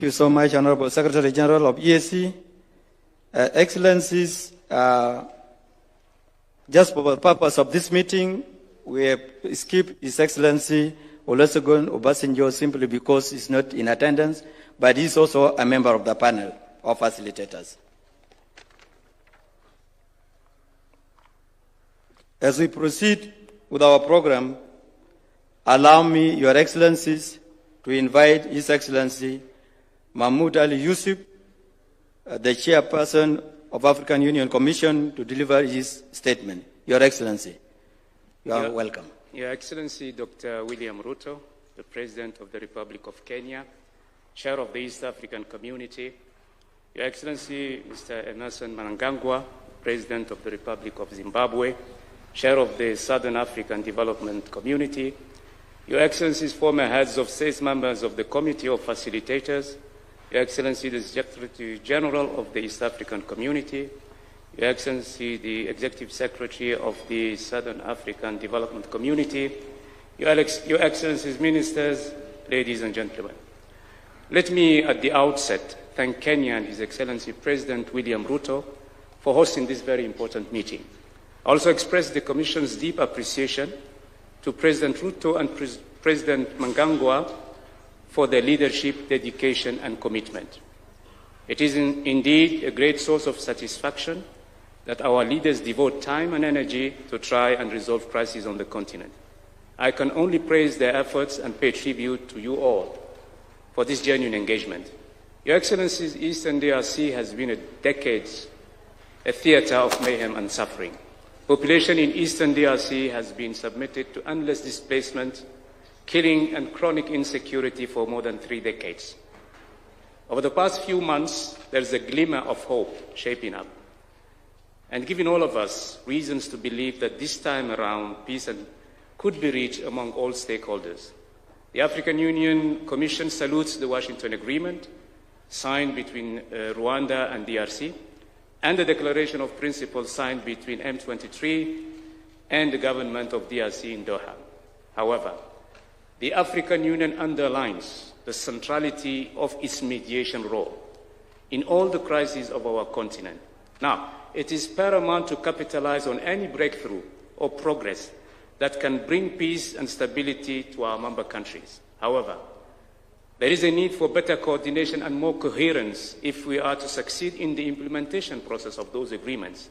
Thank you so much, Honorable Secretary General of EAC. Excellencies, just for the purpose of this meeting, we have skipped His Excellency Olusegun Obasanjo simply because he's not in attendance, but he's also a member of the panel of facilitators. As we proceed with our program, allow me, Your Excellencies, to invite His Excellency Mahmoud Ali Yusuf, the Chairperson of African Union Commission, to deliver his statement. Your Excellency, you are welcome. Your Excellency Dr. William Ruto, the President of the Republic of Kenya, Chair of the East African Community, Your Excellency Mr. Emmerson Mnangagwa, President of the Republic of Zimbabwe, Chair of the Southern African Development Community, Your Excellencies, former heads of state, members of the Committee of Facilitators, Your Excellency the Secretary General of the East African Community, Your Excellency the Executive Secretary of the Southern African Development Community, Your Excellencies Ministers, ladies and gentlemen. Let me at the outset thank Kenya and His Excellency President William Ruto for hosting this very important meeting. I also express the Commission's deep appreciation to President Ruto and President Mnangagwa for their leadership, dedication, and commitment. It is indeed a great source of satisfaction that our leaders devote time and energy to try and resolve crises on the continent. I can only praise their efforts and pay tribute to you all for this genuine engagement. Your Excellencies, Eastern DRC has been a decades a theater of mayhem and suffering. Population in Eastern DRC has been submitted to endless displacement, killing, and chronic insecurity for more than 3 decades. Over the past few months, there's a glimmer of hope shaping up, and giving all of us reasons to believe that this time around, peace could be reached among all stakeholders. The African Union Commission salutes the Washington Agreement signed between Rwanda and DRC, and the Declaration of Principles signed between M23 and the government of DRC in Doha. However, the African Union underlines the centrality of its mediation role in all the crises of our continent. Now, it is paramount to capitalize on any breakthrough or progress that can bring peace and stability to our member countries. However, there is a need for better coordination and more coherence if we are to succeed in the implementation process of those agreements.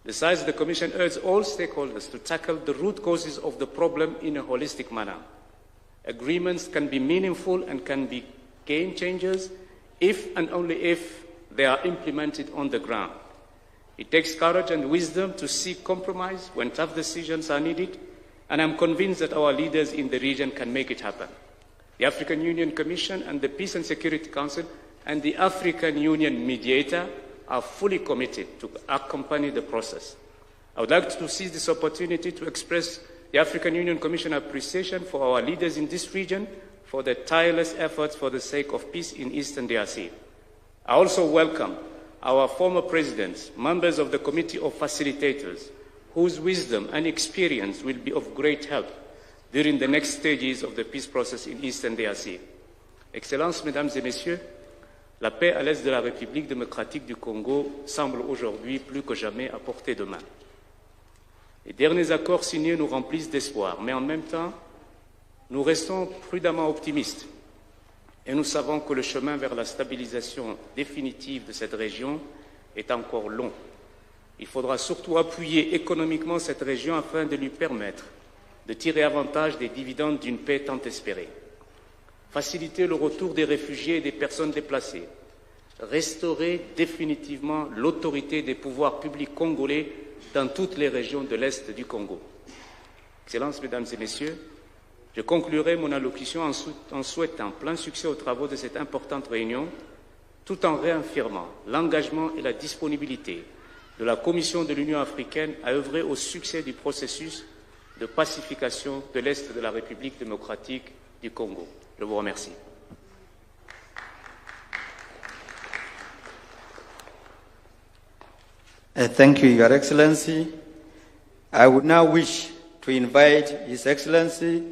Besides, the Commission urges all stakeholders to tackle the root causes of the problem in a holistic manner. Agreements can be meaningful and can be game changers if and only if they are implemented on the ground. It takes courage and wisdom to seek compromise when tough decisions are needed, and I'm convinced that our leaders in the region can make it happen. The African Union Commission and the Peace and Security Council and the African Union mediator are fully committed to accompany the process. I would like to seize this opportunity to express the African Union Commission appreciation for our leaders in this region for their tireless efforts for the sake of peace in Eastern DRC. I also welcome our former presidents, members of the Committee of Facilitators, whose wisdom and experience will be of great help during the next stages of the peace process in Eastern DRC. Excellences, Mesdames et Messieurs, la paix à l'est de la République démocratique du Congo semble aujourd'hui plus que jamais à portée de main. Les derniers accords signés nous remplissent d'espoir, mais en même temps, nous restons prudemment optimistes et nous savons que le chemin vers la stabilisation définitive de cette région est encore long. Il faudra surtout appuyer économiquement cette région afin de lui permettre de tirer avantage des dividendes d'une paix tant espérée. Faciliter le retour des réfugiés et des personnes déplacées. Restaurer définitivement l'autorité des pouvoirs publics congolais dans toutes les régions de l'Est du Congo. Excellences, Mesdames et Messieurs, je conclurai mon allocution en souhaitant plein succès aux travaux de cette importante réunion, tout en réaffirmant l'engagement et la disponibilité de la Commission de l'Union africaine à œuvrer au succès du processus de pacification de l'Est de la République démocratique du Congo. Je vous remercie. Thank you, Your Excellency. I would now wish to invite His Excellency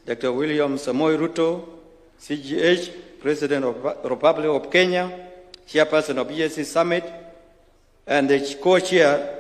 Dr. William Samoei Ruto, CGH, President of the Republic of Kenya, Chairperson of EAC Summit, and the co-chair